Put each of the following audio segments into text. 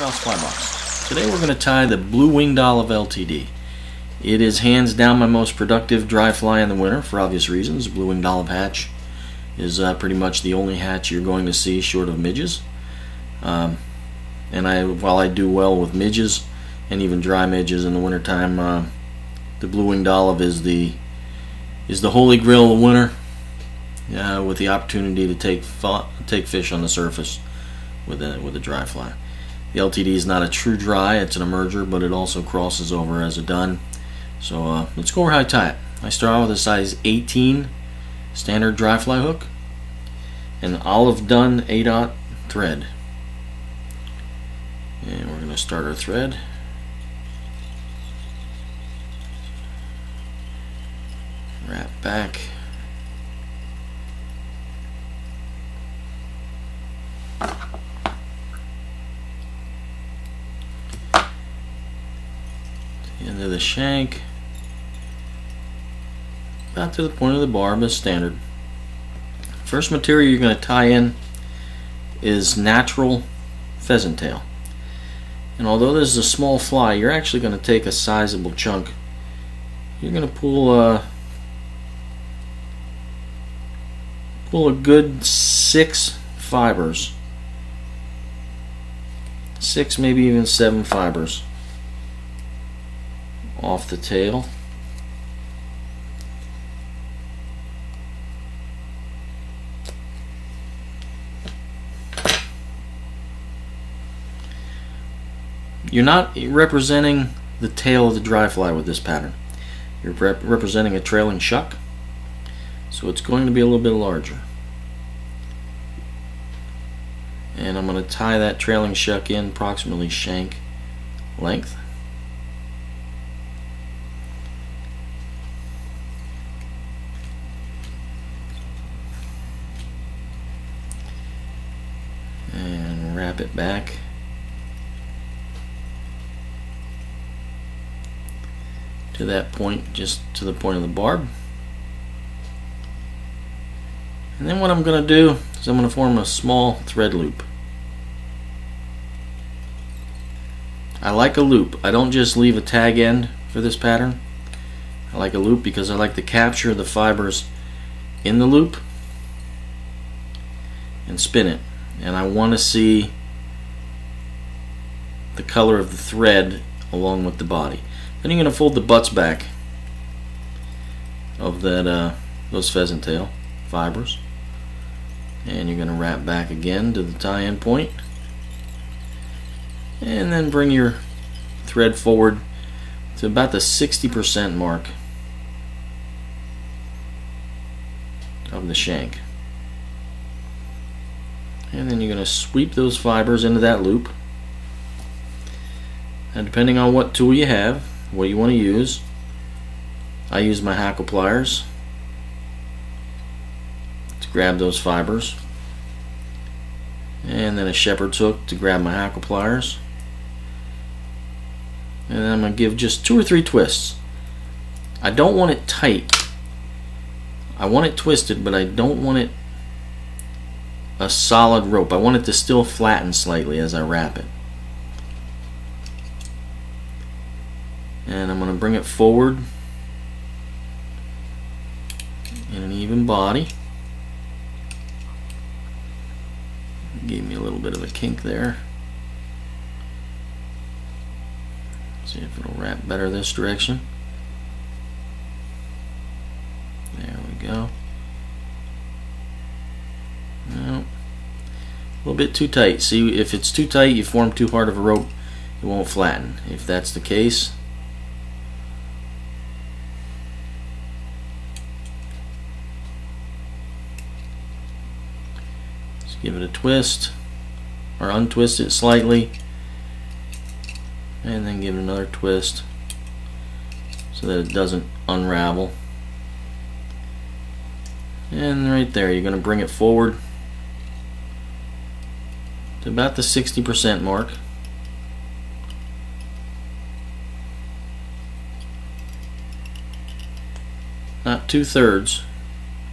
House Fly Box. Today we're going to tie the blue winged olive LTD. It is hands down my most productive dry fly in the winter for obvious reasons. Blue winged olive hatch is pretty much the only hatch you're going to see short of midges. And while I do well with midges and even dry midges in the wintertime, the blue winged olive is the holy grail of the winter, with the opportunity to take fish on the surface with a dry fly. The LTD is not a true dry, it's an emerger, but it also crosses over as a dun. So let's go over how I tie it. I start out with a size 18 standard dry fly hook, an olive dun 8/0 thread. And we're going to start our thread. Wrap back. Into the shank, about to the point of the barb as standard. First material you're going to tie in is natural pheasant tail. And although this is a small fly, you're actually going to take a sizable chunk. You're going to pull a good 6 fibers, 6 maybe even 7 fibers off the tail. You're not representing the tail of the dry fly with this pattern. You're representing a trailing shuck, so it's going to be a little bit larger. And I'm going to tie that trailing shuck in approximately shank length. And wrap it back to that point, just to the point of the barb. And then what I'm going to do is I'm going to form a small thread loop. I like a loop. I don't just leave a tag end for this pattern. I like a loop because I like to capture the fibers in the loop and spin it. And I want to see the color of the thread along with the body. Then you're going to fold the butts back of those pheasant tail fibers, and you're going to wrap back again to the tie-in point, and then bring your thread forward to about the 60% mark of the shank. And then you're going to sweep those fibers into that loop. And depending on what tool you have, what you want to use, I use my hackle pliers to grab those fibers, and then a shepherd's hook to grab my hackle pliers. And then I'm going to give just 2 or 3 twists. I don't want it tight. I want it twisted, but I don't want it a solid rope. I want it to still flatten slightly as I wrap it. And I'm going to bring it forward in an even body. Gave me a little bit of a kink there. See if it'll wrap better this direction. There we go. No, a little bit too tight. See, if it's too tight, you form too hard of a rope, it won't flatten. If that's the case, just give it a twist, or untwist it slightly, and then give it another twist so that it doesn't unravel. And right there, you're going to bring it forward to about the 60% mark. Not 2/3.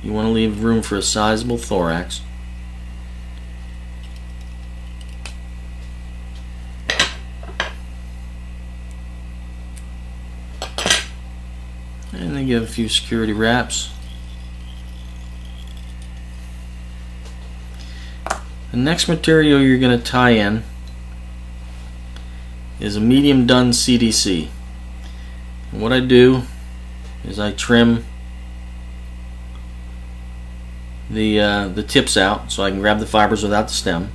You want to leave room for a sizable thorax. and then give a few security wraps. The next material you're going to tie in is a medium done CDC. And what I do is I trim the tips out so I can grab the fibers without the stem,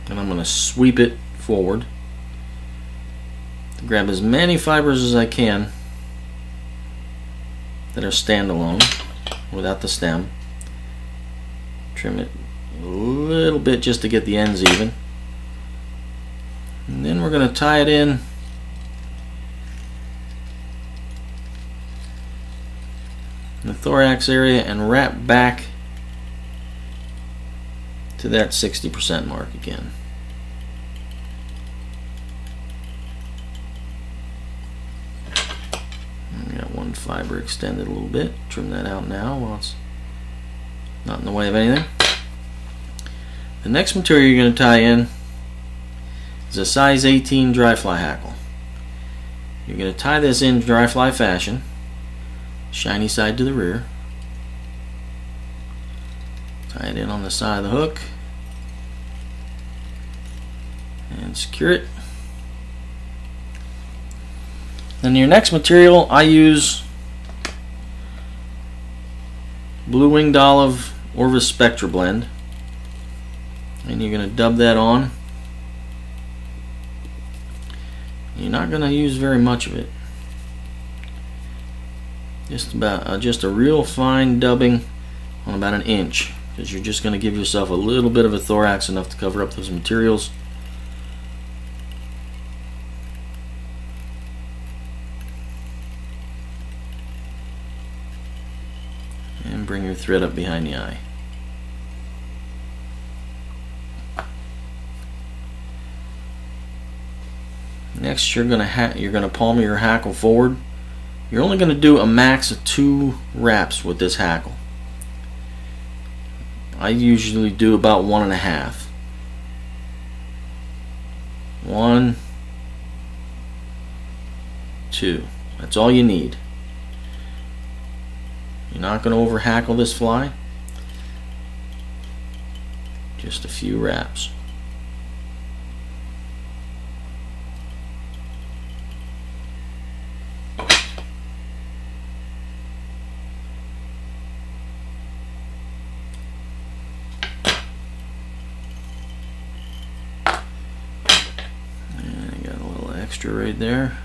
and I'm going to sweep it forward to grab as many fibers as I can that are standalone without the stem. Trim it a little bit just to get the ends even, and then we're going to tie it in the thorax area and wrap back to that 60% mark again. I got one fiber extended a little bit. Trim that out now while it's not in the way of anything. The next material you're going to tie in is a size 18 dry fly hackle. You're going to tie this in dry fly fashion, shiny side to the rear. Tie it in on the side of the hook and secure it. Then your next material, I use Blue Winged Olive Orvis Spectra blend, and you're going to dub that on. You're not going to use very much of it. Just a real fine dubbing on about an inch, because you're just going to give yourself a little bit of a thorax, enough to cover up those materials. And bring your thread up behind the eye. Next, you're going to palm your hackle forward. You're only going to do a max of 2 wraps with this hackle. I usually do about 1.5. 1, 2. That's all you need. You're not going to over hackle this fly. Just a few wraps. Extra right there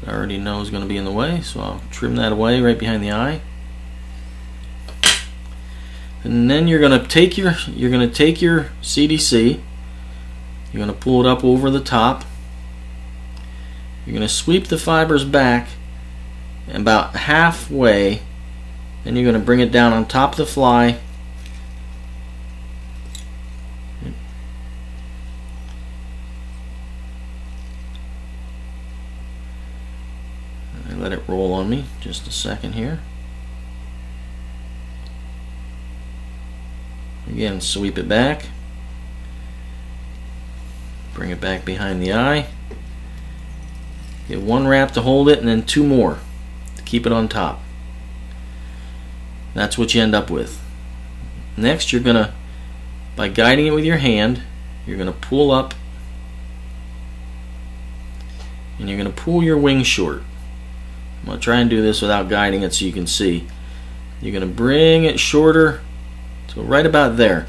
that I already know is going to be in the way, so I'll trim that away right behind the eye. And then you're going to take your CDC, you're going to pull it up over the top, you're going to sweep the fibers back about halfway, then you're going to bring it down on top of the fly. Let it roll on me just a second here. Again, sweep it back, bring it back behind the eye, get 1 wrap to hold it, and then 2 more to keep it on top. That's what you end up with. Next, you're gonna, by guiding it with your hand, you're gonna pull up and you're gonna pull your wing short. I'm going to try and do this without guiding it so you can see. You're going to bring it shorter to right about there.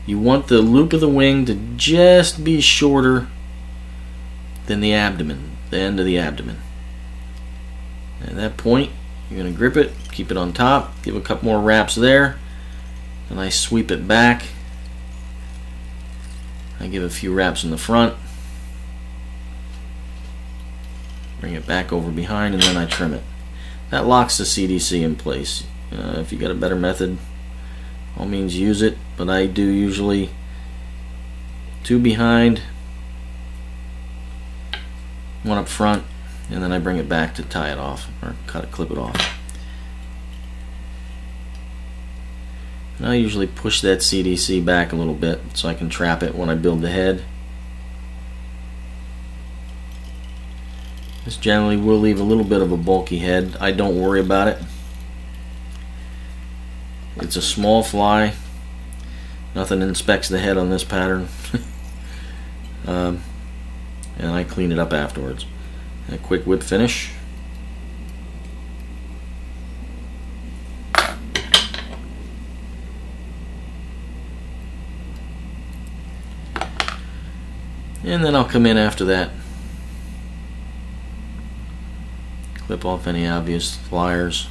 You want the loop of the wing to just be shorter than the abdomen, the end of the abdomen. At that point, you're going to grip it, keep it on top, give a couple more wraps there, and I sweep it back. I give a few wraps in the front. Bring it back over behind, and then I trim it. That locks the CDC in place. If you got a better method, all means use it, but I do usually 2 behind, 1 up front, and then I bring it back to tie it off or clip it off. And I usually push that CDC back a little bit so I can trap it when I build the head. This generally will leave a little bit of a bulky head. I don't worry about it. It's a small fly. Nothing inspects the head on this pattern. And I clean it up afterwards. A quick whip finish. And then I'll come in after that. Clip off any obvious flyers.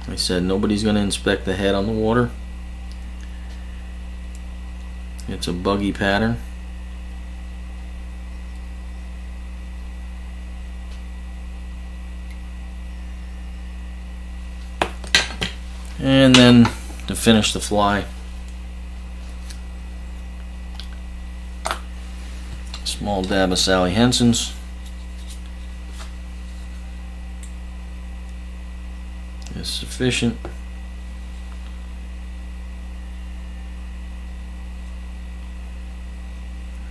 Like I said, nobody's going to inspect the head on the water. It's a buggy pattern. And then to finish the fly, small dab of Sally Henson's. Is sufficient.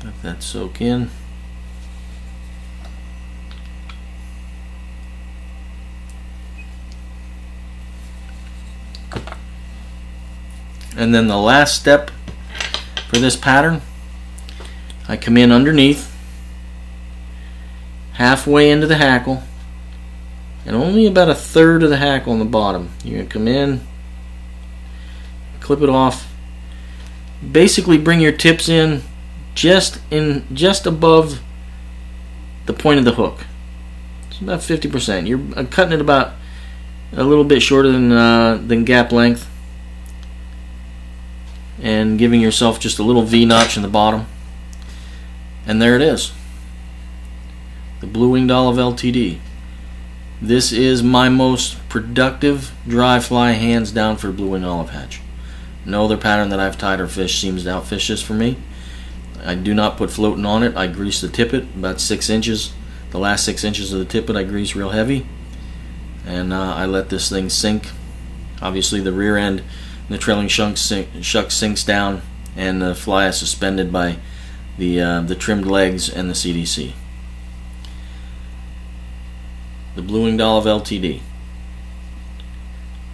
Let that soak in. And then the last step for this pattern, I come in underneath, halfway into the hackle, and only about a third of the hackle on the bottom. You're going to come in, clip it off, basically bring your tips in just above the point of the hook. It's about 50%. You're cutting it about a little bit shorter than gap length, and giving yourself just a little V-notch in the bottom. And there it is. The Blue Winged Olive LTD. This is my most productive dry fly, hands down, for Blue Winged Olive hatch. No other pattern that I've tied or fished seems to outfish this for me. I do not put floating on it. I grease the tippet about 6 inches. The last 6 inches of the tippet I grease real heavy. And I let this thing sink. Obviously the rear end, the trailing shuck sinks down, and the fly is suspended by the trimmed legs and the CDC. The Blue Winged Olive LTD.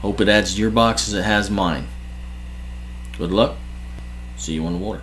Hope it adds to your box as it has mine. Good luck. See you on the water.